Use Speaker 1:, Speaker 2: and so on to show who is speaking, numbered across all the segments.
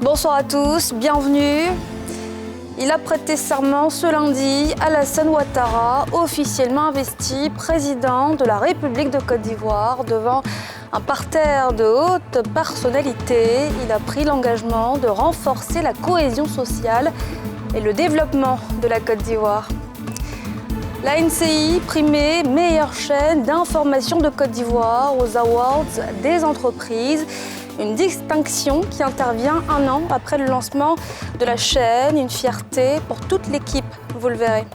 Speaker 1: Bonsoir à tous, bienvenue. Il a prêté serment ce lundi. Alassane Ouattara, officiellement investi président de la République de Côte d'Ivoire, devant un parterre de hautes personnalités. Il a pris l'engagement de renforcer la cohésion sociale et le développement de la Côte d'Ivoire. La NCI primée meilleure chaîne d'information de Côte d'Ivoire aux Awards des entreprises. Une distinction qui intervient un an après le lancement de la chaîne. Une fierté pour toute l'équipe, vous le verrez.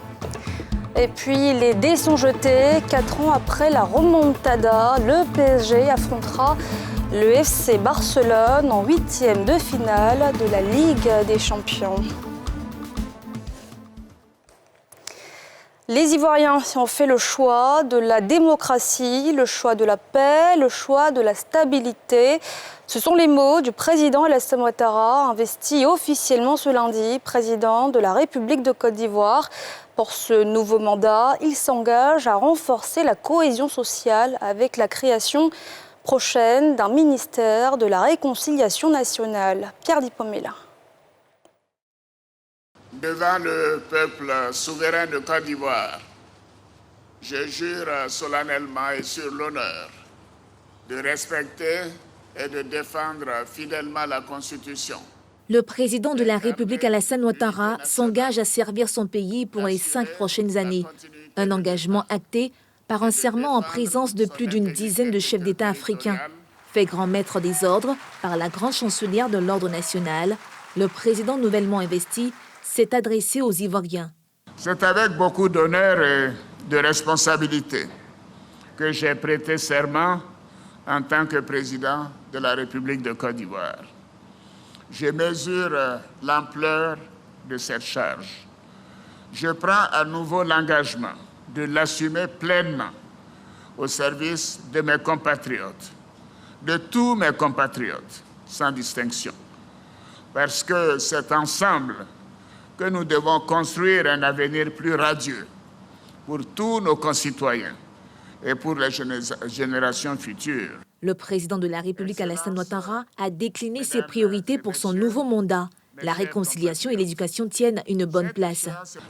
Speaker 1: Et puis les dés sont jetés. 4 ans après la remontada, le PSG affrontera le FC Barcelone en 8e de finale de la Ligue des Champions. Les Ivoiriens ont fait le choix de la démocratie, le choix de la paix, le choix de la stabilité. Ce sont les mots du président Alassane Ouattara, investi officiellement ce lundi, président de la République de Côte d'Ivoire. Pour ce nouveau mandat, il s'engage à renforcer la cohésion sociale avec la création prochaine d'un ministère de la réconciliation nationale. Pierre Dipomela.
Speaker 2: Devant le peuple souverain de Côte d'Ivoire, je jure solennellement et sur l'honneur de respecter et de défendre fidèlement la Constitution.
Speaker 3: Le président de la République Alassane Ouattara s'engage à servir son pays pour les 5 prochaines années. Un engagement acté par un serment en présence de plus d'une dizaine de chefs d'État africains. Fait grand maître des ordres par la grande chancelière de l'Ordre national, le président nouvellement investi s'est adressé aux Ivoiriens.
Speaker 2: C'est avec beaucoup d'honneur et de responsabilité que j'ai prêté serment en tant que président de la République de Côte d'Ivoire. Je mesure l'ampleur de cette charge. Je prends à nouveau l'engagement de l'assumer pleinement au service de mes compatriotes, de tous mes compatriotes, sans distinction. Parce que c'est ensemble que nous devons construire un avenir plus radieux pour tous nos concitoyens et pour les générations futures.
Speaker 3: Le président de la République Alassane Ouattara a décliné ses priorités pour son nouveau mandat. La réconciliation et l'éducation tiennent une bonne place.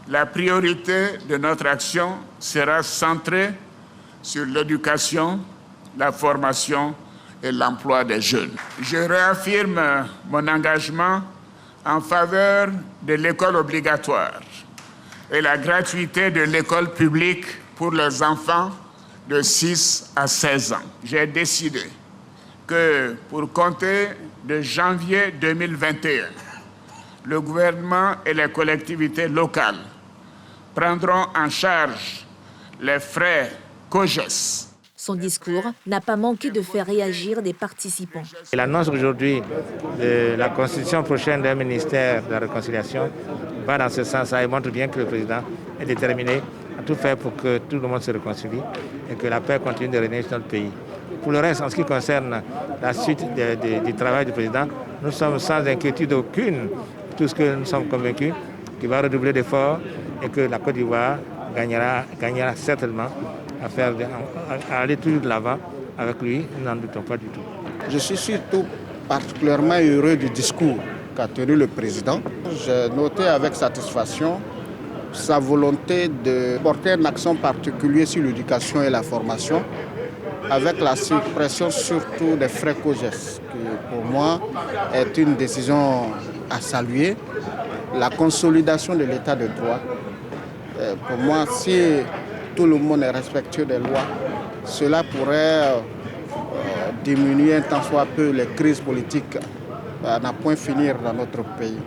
Speaker 2: La priorité de notre action sera centrée sur l'éducation, la formation et l'emploi des jeunes. Je réaffirme mon engagement en faveur de l'école obligatoire et la gratuité de l'école publique pour les enfants de 6 à 16 ans. J'ai décidé que pour compter de janvier 2021, le gouvernement et les collectivités locales prendront en charge les frais COJES.
Speaker 3: Son discours n'a pas manqué de faire réagir des participants.
Speaker 4: L'annonce aujourd'hui de la constitution prochaine d'un ministère de la réconciliation va dans ce sens et montre bien que le président est déterminé à tout faire pour que tout le monde se réconcilie et que la paix continue de régner dans le pays. Pour le reste, en ce qui concerne la suite du travail du président, nous sommes sans inquiétude aucune. Tout ce que nous sommes convaincus qu'il va redoubler d'efforts et que la Côte d'Ivoire gagnera certainement à aller toujours de l'avant avec lui, nous n'en doutons pas du tout.
Speaker 5: Je suis surtout particulièrement heureux du discours qu'a tenu le président. J'ai noté avec satisfaction sa volonté de porter un accent particulier sur l'éducation et la formation, avec la suppression surtout des frais COJES, qui pour moi est une décision à saluer. La consolidation de l'état de droit, pour moi, si tout le monde est respectueux des lois, cela pourrait diminuer un tant soit peu les crises politiques à n'en point finir dans notre pays.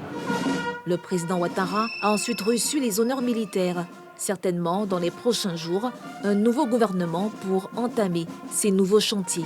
Speaker 3: Le président Ouattara a ensuite reçu les honneurs militaires. Certainement, dans les prochains jours, un nouveau gouvernement pour entamer ces nouveaux chantiers.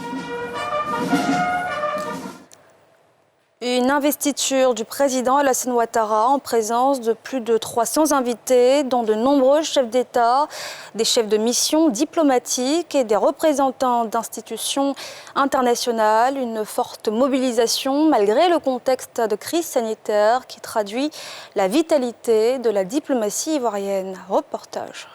Speaker 1: Une investiture du président Alassane Ouattara en présence de plus de 300 invités, dont de nombreux chefs d'État, des chefs de mission diplomatiques et des représentants d'institutions internationales. Une forte mobilisation malgré le contexte de crise sanitaire qui traduit la vitalité de la diplomatie ivoirienne. Reportage.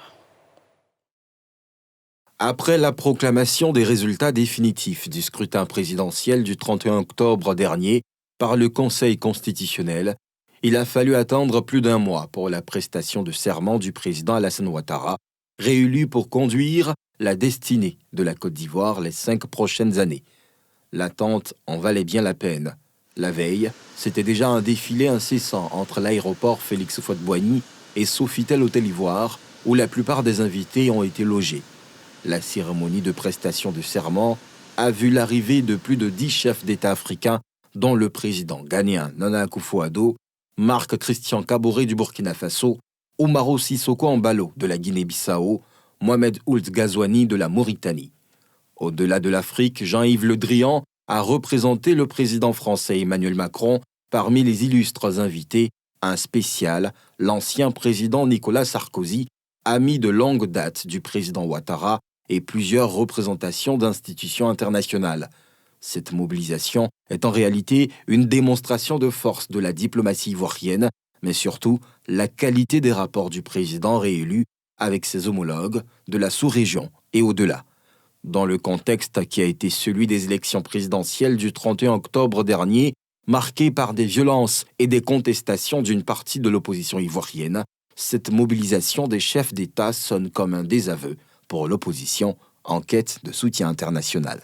Speaker 6: Après la proclamation des résultats définitifs du scrutin présidentiel du 31 octobre dernier, par le Conseil constitutionnel, il a fallu attendre plus d'un mois pour la prestation de serment du président Alassane Ouattara, réélu pour conduire la destinée de la Côte d'Ivoire les 5 prochaines années. L'attente en valait bien la peine. La veille, c'était déjà un défilé incessant entre l'aéroport Félix Houphouët-Boigny et Sofitel Hôtel Ivoire, où la plupart des invités ont été logés. La cérémonie de prestation de serment a vu l'arrivée de plus de 10 chefs d'État africains, dont le président ghanéen Nana Akufo-Addo, Marc-Christian Kaboré du Burkina Faso, Umaro Sissoko Embalo de la Guinée-Bissau, Mohamed Ould Ghazouani de la Mauritanie. Au-delà de l'Afrique, Jean-Yves Le Drian a représenté le président français Emmanuel Macron. Parmi les illustres invités, un spécial, l'ancien président Nicolas Sarkozy, ami de longue date du président Ouattara, et plusieurs représentations d'institutions internationales. Cette mobilisation est en réalité une démonstration de force de la diplomatie ivoirienne, mais surtout la qualité des rapports du président réélu avec ses homologues de la sous-région et au-delà. Dans le contexte qui a été celui des élections présidentielles du 31 octobre dernier, marqué par des violences et des contestations d'une partie de l'opposition ivoirienne, cette mobilisation des chefs d'État sonne comme un désaveu pour l'opposition en quête de soutien international.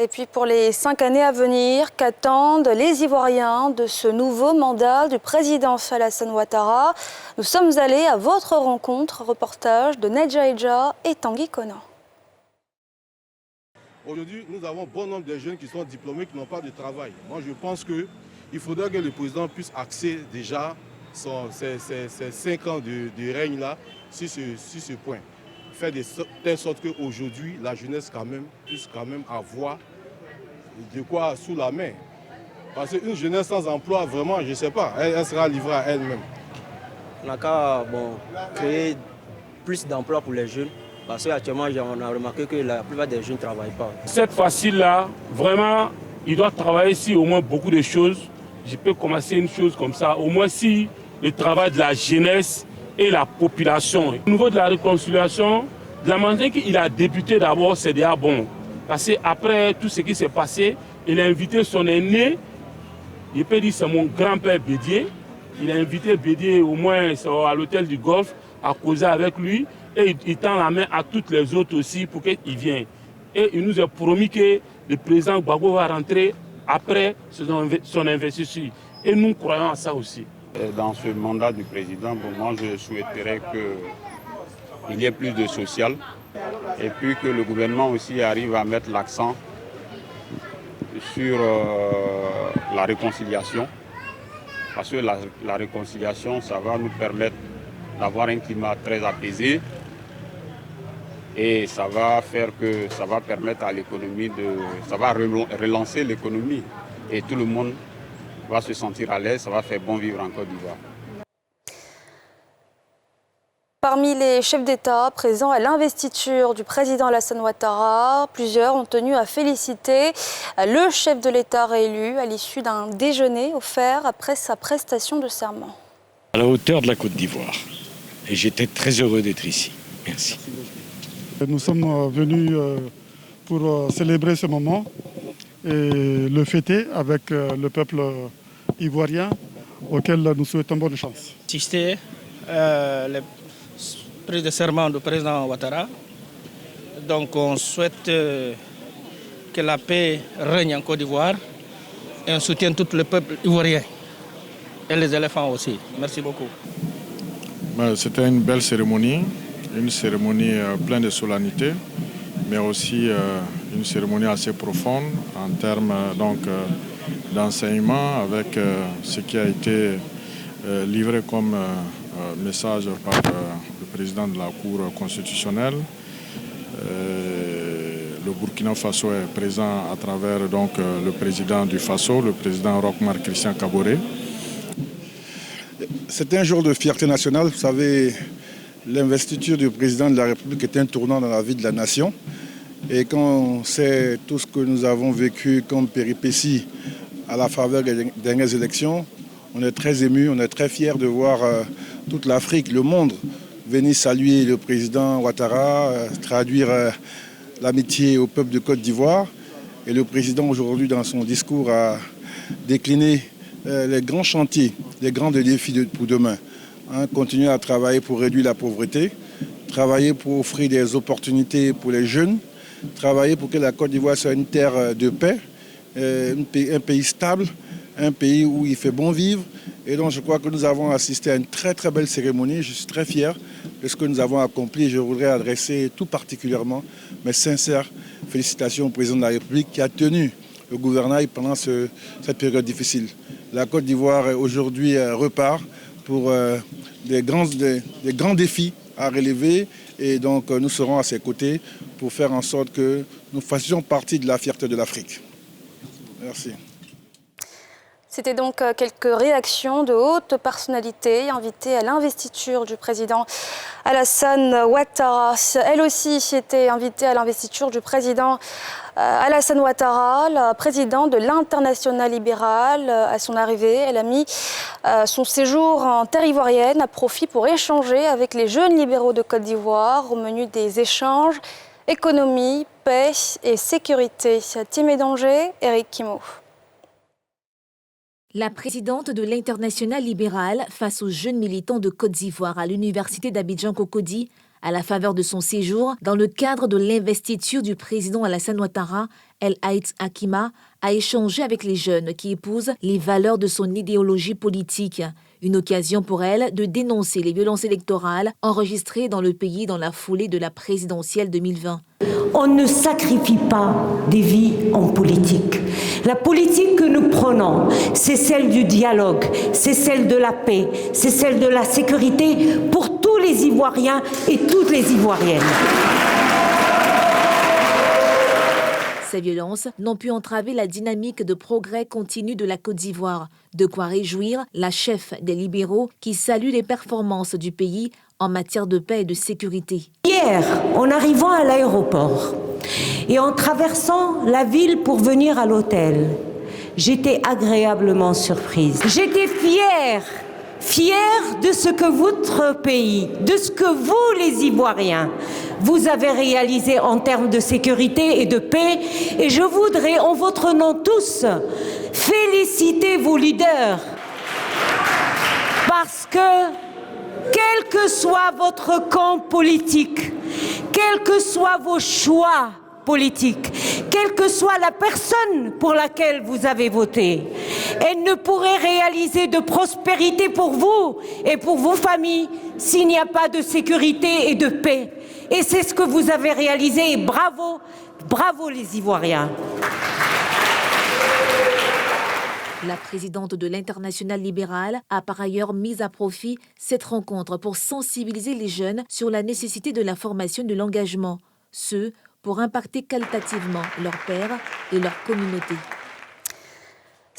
Speaker 1: Et puis pour les 5 années à venir, qu'attendent les Ivoiriens de ce nouveau mandat du président Alassane Ouattara? Nous sommes allés à votre rencontre, reportage de Nedja Eja et Tanguy Conan.
Speaker 7: Aujourd'hui, nous avons bon nombre de jeunes qui sont diplômés, qui n'ont pas de travail. Moi, je pense qu'il faudrait que le président puisse axer déjà ces 5 ans de règne-là sur ce point. Faire de telle sorte qu'aujourd'hui, la jeunesse puisse avoir de quoi sous la main. Parce qu'une jeunesse sans emploi, vraiment, je ne sais pas, elle sera livrée à elle-même.
Speaker 8: On a qu'à créer plus d'emplois pour les jeunes. Parce qu'actuellement, on a remarqué que la plupart des jeunes ne travaillent pas.
Speaker 9: Cette fois-ci-là, vraiment, il doit travailler sur au moins beaucoup de choses. Je peux commencer une chose comme ça. Au moins si le travail de la jeunesse et la population. Au niveau de la réconciliation, de la manière qu'il a débuté d'abord, c'est déjà bon. Parce qu'après tout ce qui s'est passé, il a invité son aîné, je peux dire c'est mon grand-père Bédier. Il a invité Bédier au moins à l'hôtel du Golfe à causer avec lui. Et il tend la main à toutes les autres aussi pour qu'ils viennent. Et il nous a promis que le président Gbagbo va rentrer après son investiture. Et nous croyons à ça aussi.
Speaker 10: Dans ce mandat du président, moi je souhaiterais qu'il y ait plus de social et puis que le gouvernement aussi arrive à mettre l'accent sur la réconciliation. Parce que la réconciliation, ça va nous permettre d'avoir un climat très apaisé et ça va permettre à l'économie ça va relancer l'économie et tout le monde va se sentir à l'aise, ça va faire bon vivre en Côte d'Ivoire.
Speaker 1: Parmi les chefs d'État présents à l'investiture du président Alassane Ouattara, plusieurs ont tenu à féliciter le chef de l'État réélu à l'issue d'un déjeuner offert après sa prestation de serment.
Speaker 11: À la hauteur de la Côte d'Ivoire. Et j'étais très heureux d'être ici. Merci.
Speaker 12: Nous sommes venus pour célébrer ce moment et le fêter avec le peuple ivoirien auquel nous souhaitons bonne chance.
Speaker 13: Assister le prise de serment du président Ouattara. Donc on souhaite que la paix règne en Côte d'Ivoire et on soutient tout le peuple ivoirien et les éléphants aussi. Merci beaucoup.
Speaker 14: C'était une belle cérémonie, une cérémonie pleine de solennité, mais aussi une cérémonie assez profonde en termes d'enseignement avec ce qui a été livré comme message par le président de la Cour constitutionnelle. Le Burkina Faso est présent à travers le président du Faso, le président Roch Marc-Christian Kaboré.
Speaker 5: C'est un jour de fierté nationale. Vous savez, l'investiture du président de la République est un tournant dans la vie de la nation. Et quand on sait tout ce que nous avons vécu comme péripéties à la faveur des dernières élections, on est très ému, on est très fiers de voir toute l'Afrique, le monde, venir saluer le président Ouattara, traduire l'amitié au peuple de Côte d'Ivoire.
Speaker 15: Et le président aujourd'hui dans son discours a décliné les grands chantiers, les grands défis pour demain. Continuer à travailler pour réduire la pauvreté, travailler pour offrir des opportunités pour les jeunes, travailler pour que la Côte d'Ivoire soit une terre de paix, un pays stable, un pays où il fait bon vivre. Et donc je crois que nous avons assisté à une très très belle cérémonie. Je suis très fier de ce que nous avons accompli. Je voudrais adresser tout particulièrement mes sincères félicitations au président de la République qui a tenu le gouvernail pendant cette période difficile. La Côte d'Ivoire aujourd'hui repart pour des grands défis à relever et donc nous serons à ses côtés pour faire en sorte que nous fassions partie de la fierté de l'Afrique. Merci.
Speaker 1: C'était donc quelques réactions de hautes personnalités invitées à l'investiture du président Alassane Ouattara. Elle aussi était invitée à l'investiture du président Alassane Ouattara, la présidente de l'Internationale libérale. À son arrivée, elle a mis son séjour en terre ivoirienne à profit pour échanger avec les jeunes libéraux de Côte d'Ivoire au menu des échanges, économie, paix et sécurité. Timé d'Angers, Eric Kimo.
Speaker 3: La présidente de l'Internationale libérale face aux jeunes militants de Côte d'Ivoire à l'université d'Abidjan-Cocody, à la faveur de son séjour, dans le cadre de l'investiture du président Alassane Ouattara, El Haït Hakima a échangé avec les jeunes qui épousent les valeurs de son idéologie politique. Une occasion pour elle de dénoncer les violences électorales enregistrées dans le pays dans la foulée de la présidentielle 2020.
Speaker 16: On ne sacrifie pas des vies en politique. La politique que nous prenons, c'est celle du dialogue, c'est celle de la paix, c'est celle de la sécurité pour tous les Ivoiriens et toutes les Ivoiriennes.
Speaker 3: Ces violences n'ont pu entraver la dynamique de progrès continu de la Côte d'Ivoire. De quoi réjouir la chef des libéraux qui salue les performances du pays en matière de paix et de sécurité.
Speaker 16: Hier, en arrivant à l'aéroport et en traversant la ville pour venir à l'hôtel, j'étais agréablement surprise. J'étais fière de ce que votre pays, de ce que vous les Ivoiriens, vous avez réalisé en termes de sécurité et de paix. Et je voudrais, en votre nom tous, féliciter vos leaders. Parce que, quel que soit votre camp politique, quels que soient vos choix politiques, quelle que soit la personne pour laquelle vous avez voté, elle ne pourrait réaliser de prospérité pour vous et pour vos familles s'il n'y a pas de sécurité et de paix. Et c'est ce que vous avez réalisé et bravo, bravo les Ivoiriens.
Speaker 3: La présidente de l'Internationale libérale a par ailleurs mis à profit cette rencontre pour sensibiliser les jeunes sur la nécessité de la formation de l'engagement, ce pour impacter qualitativement leurs pairs et leur communauté.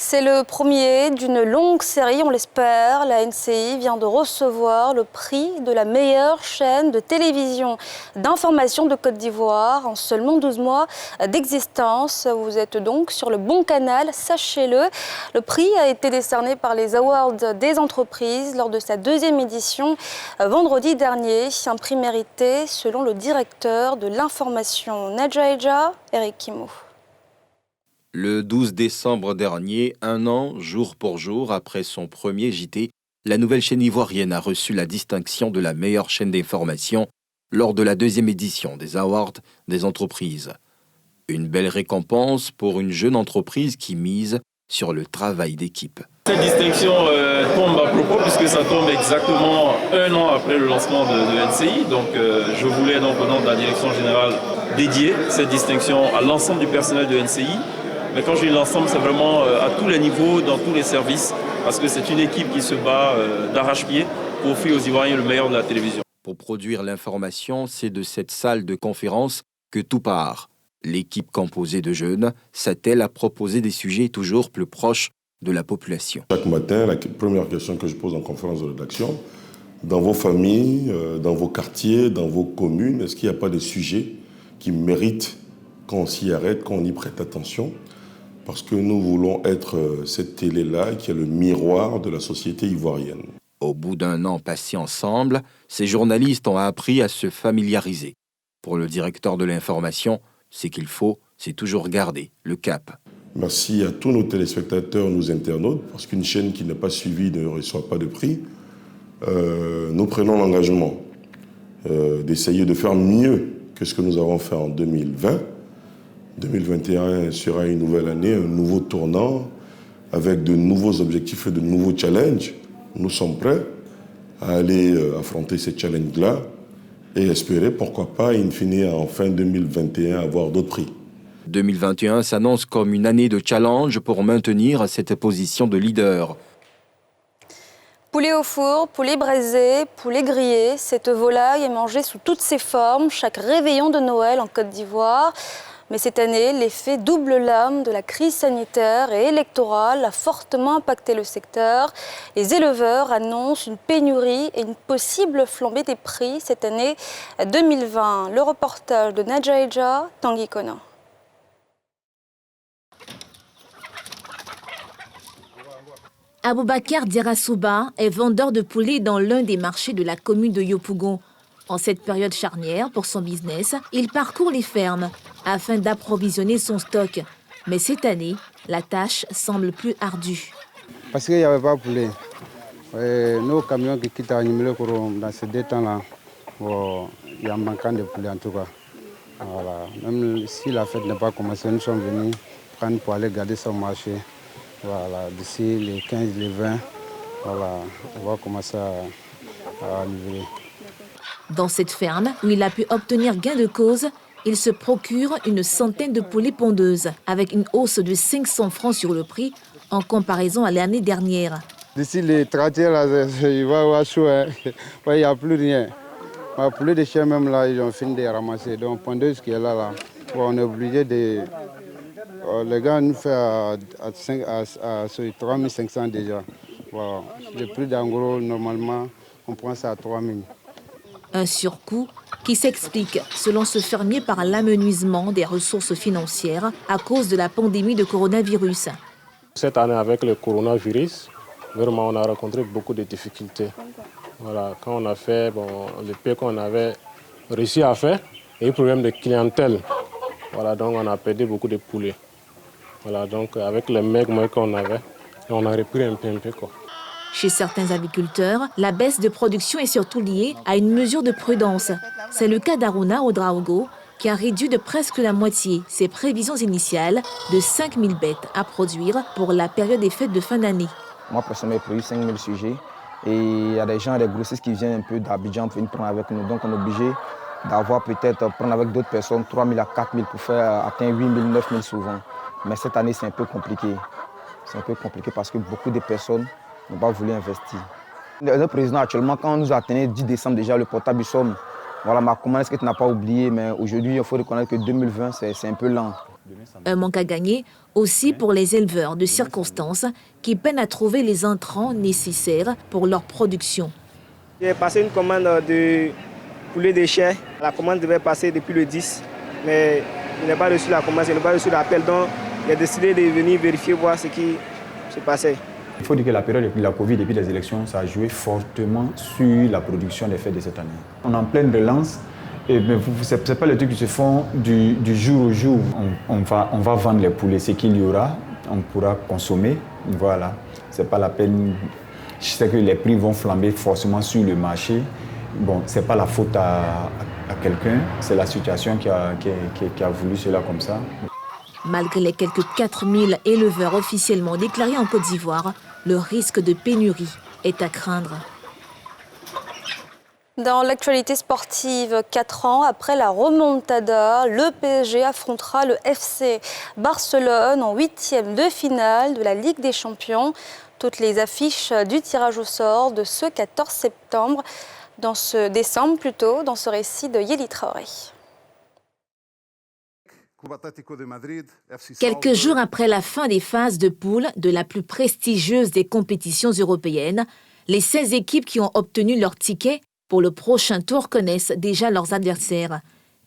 Speaker 1: C'est le premier d'une longue série, on l'espère. La NCI vient de recevoir le prix de la meilleure chaîne de télévision d'information de Côte d'Ivoire en seulement 12 mois d'existence. Vous êtes donc sur le bon canal, sachez-le. Le prix a été décerné par les Awards des entreprises lors de sa 2e édition vendredi dernier. Un prix mérité selon le directeur de l'information Nadja Eja, Eric Kimo.
Speaker 6: Le 12 décembre dernier, 1 an, jour pour jour, après son premier JT, la nouvelle chaîne ivoirienne a reçu la distinction de la meilleure chaîne d'information lors de la 2e édition des Awards des entreprises. Une belle récompense pour une jeune entreprise qui mise sur le travail d'équipe.
Speaker 17: Cette distinction tombe à propos puisque ça tombe exactement 1 an après le lancement de NCI. Donc je voulais donc au nom de la direction générale dédier cette distinction à l'ensemble du personnel de NCI. Mais quand je dis l'ensemble, c'est vraiment à tous les niveaux, dans tous les services, parce que c'est une équipe qui se bat d'arrache-pied pour offrir aux Ivoiriens le meilleur de la télévision.
Speaker 6: Pour produire l'information, c'est de cette salle de conférence que tout part. L'équipe composée de jeunes s'attelle à proposer des sujets toujours plus proches de la population.
Speaker 18: Chaque matin, la première question que je pose en conférence de rédaction, dans vos familles, dans vos quartiers, dans vos communes, est-ce qu'il n'y a pas de sujets qui méritent qu'on s'y arrête, qu'on y prête attention ? Parce que nous voulons être cette télé-là qui est le miroir de la société ivoirienne.
Speaker 6: Au bout d'1 an passé ensemble, ces journalistes ont appris à se familiariser. Pour le directeur de l'information, ce qu'il faut, c'est toujours garder le cap.
Speaker 18: Merci à tous nos téléspectateurs, nos internautes, parce qu'une chaîne qui n'est pas suivie ne reçoit pas de prix. Nous prenons l'engagement d'essayer de faire mieux que ce que nous avons fait en 2020. 2021 sera une nouvelle année, un nouveau tournant, avec de nouveaux objectifs et de nouveaux challenges. Nous sommes prêts à aller affronter ces challenges-là et espérer, pourquoi pas, in fine, en fin 2021, avoir d'autres prix.
Speaker 6: 2021 s'annonce comme une année de challenge pour maintenir cette position de leader.
Speaker 1: Poulet au four, poulet braisé, poulet grillé, cette volaille est mangée sous toutes ses formes, chaque réveillon de Noël en Côte d'Ivoire. Mais cette année, l'effet double lame de la crise sanitaire et électorale a fortement impacté le secteur. Les éleveurs annoncent une pénurie et une possible flambée des prix cette année 2020. Le reportage de Nadjaïja, Tanguy Kona.
Speaker 3: Aboubakar Dirasouba est vendeur de poulet dans l'un des marchés de la commune de Yopougon. En cette période charnière pour son business, il parcourt les fermes afin d'approvisionner son stock. Mais cette année, la tâche semble plus ardue.
Speaker 19: Parce qu'il n'y avait pas de poulet. Nos camions qui quittent à Nimele-Koro dans ces 2 temps-là, il y a un manquant de poulet en tout cas. Voilà. Même si la fête n'a pas commencé, nous sommes venus prendre pour aller garder son marché. Voilà, d'ici les 15, les 20, voilà, on va commencer à livrer.
Speaker 3: Dans cette ferme, où il a pu obtenir gain de cause, il se procure une centaine de poulets pondeuses, avec une hausse de 500 francs sur le prix en comparaison à l'année dernière.
Speaker 19: D'ici les 31, là, il va y avoir chaud, hein. Il n'y a plus rien. Les poulets de chien même là, ils ont fini de ramasser. Donc pondeuse qui est là, on est obligé de... Les gars nous fait à 3500 déjà. Voilà. Le prix d'en gros, normalement, on prend ça à 3000.
Speaker 3: Un surcoût qui s'explique, selon ce fermier, par l'amenuisement des ressources financières à cause de la pandémie de coronavirus.
Speaker 20: Cette année, avec le coronavirus, vraiment, on a rencontré beaucoup de difficultés. Voilà, quand on a fait le peu qu'on avait réussi à faire, il y a eu un problème de clientèle. Voilà, donc on a perdu beaucoup de poulets. Voilà, donc avec les maigres qu'on avait, on a repris un peu quoi.
Speaker 3: Chez certains agriculteurs, la baisse de production est surtout liée à une mesure de prudence. C'est le cas d'Aruna Ouedraogo, qui a réduit de presque la moitié ses prévisions initiales de 5000 bêtes à produire pour la période des fêtes de fin d'année.
Speaker 21: Moi, personnellement, j'ai produit 5000 sujets. Et il y a des gens, des grossistes qui viennent un peu d'Abidjan pour venir prendre avec nous. Donc on est obligé d'avoir peut-être prendre avec d'autres personnes 3000 à 4000 pour faire atteindre 8000, 9000 souvent. Mais cette année, c'est un peu compliqué. C'est un peu compliqué parce que beaucoup de personnes n'ont pas voulu investir. Le président, actuellement, quand on nous a atteint 10 décembre déjà, le portable somme. Voilà, ma commande, est-ce que tu n'as pas oublié? Mais aujourd'hui, il faut reconnaître que 2020, c'est un peu lent.
Speaker 3: Un manque à gagner aussi pour les éleveurs de circonstances qui peinent à trouver les intrants nécessaires pour leur production.
Speaker 8: J'ai passé une commande de poulet de chair. La commande devait passer depuis le 10, mais je n'ai pas reçu la commande, je n'ai pas reçu l'appel. Donc, j'ai décidé de venir vérifier, voir ce qui se passait.
Speaker 22: Il faut dire que la période de la Covid et puis les élections, ça a joué fortement sur la production des fêtes de cette année. On est en pleine relance, mais ce n'est pas les trucs qui se font du jour au jour. On va vendre les poulets, ce qu'il y aura, on pourra consommer. Voilà, ce n'est pas la peine. Je sais que les prix vont flamber forcément sur le marché. Bon, ce n'est pas la faute à quelqu'un, c'est la situation qui a voulu cela comme ça.
Speaker 3: Malgré les quelques 4000 éleveurs officiellement déclarés en Côte d'Ivoire, le risque de pénurie est à craindre.
Speaker 1: Dans l'actualité sportive, 4 ans après la remontada, le PSG affrontera le FC Barcelone en 8e de finale de la Ligue des Champions. Toutes les affiches du tirage au sort de ce 14 septembre, dans ce récit de Yeli Traoré.
Speaker 3: Quelques jours après la fin des phases de poule de la plus prestigieuse des compétitions européennes, les 16 équipes qui ont obtenu leur ticket pour le prochain tour connaissent déjà leurs adversaires.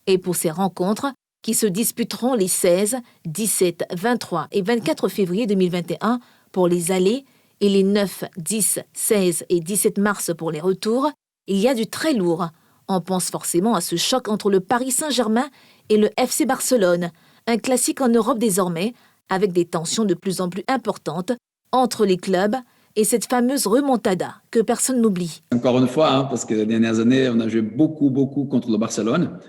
Speaker 3: Et pour ces rencontres, qui se disputeront les 16, 17, 23 et 24 février 2021 pour les allées et les 9, 10, 16 et 17 mars pour les retours, il y a du très lourd. On pense forcément à ce choc entre le Paris Saint-Germain et le FC Barcelone, Un classique en Europe désormais, avec des tensions de plus en plus importantes entre les clubs et cette fameuse remontada que personne n'oublie.
Speaker 2: Encore une fois, parce que les dernières années, on a joué beaucoup contre le Barcelone.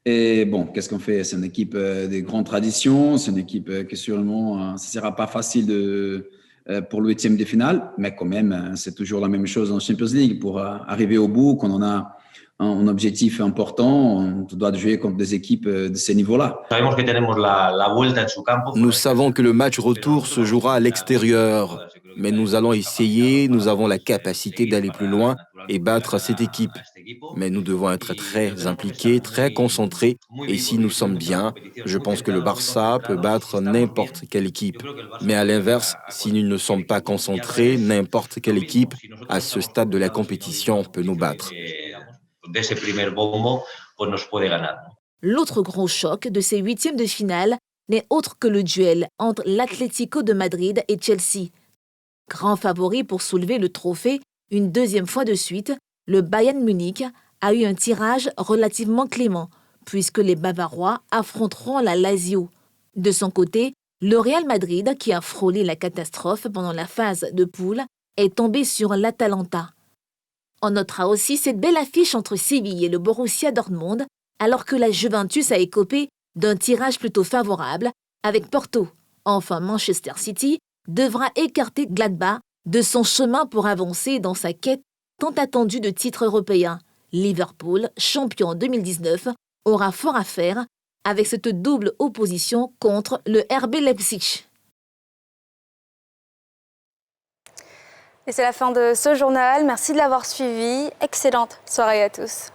Speaker 2: Et bon, qu'est-ce qu'on fait? C'est une équipe de grandes traditions, c'est une équipe qui sûrement, ce ne sera pas facile pour le 8e de finale, mais quand même, c'est toujours la même chose en Champions League. Pour arriver au bout, quand on a un objectif important, on doit jouer contre des équipes de ce niveau-là.
Speaker 6: Nous savons que le match retour se jouera à l'extérieur, mais nous allons essayer, nous avons la capacité d'aller plus loin et battre cette équipe. Mais nous devons être très impliqués, très concentrés, et si nous sommes bien, je pense que le Barça peut battre n'importe quelle équipe. Mais à l'inverse, si nous ne sommes pas concentrés, n'importe quelle équipe, à ce stade de la compétition, peut nous battre.
Speaker 3: L'autre gros choc de ces 8e de finale n'est autre que le duel entre l'Atlético de Madrid et Chelsea. Grand favori pour soulever le trophée une deuxième fois de suite, le Bayern Munich a eu un tirage relativement clément, puisque les Bavarois affronteront la Lazio. De son côté, le Real Madrid, qui a frôlé la catastrophe pendant la phase de poule, est tombé sur l'Atalanta. On notera aussi cette belle affiche entre Séville et le Borussia Dortmund, alors que la Juventus a écopé d'un tirage plutôt favorable avec Porto. Enfin, Manchester City devra écarter Gladbach de son chemin pour avancer dans sa quête tant attendue de titre européen. Liverpool, champion en 2019, aura fort à faire avec cette double opposition contre le RB Leipzig.
Speaker 1: Et c'est la fin de ce journal. Merci de l'avoir suivi. Excellente soirée à tous.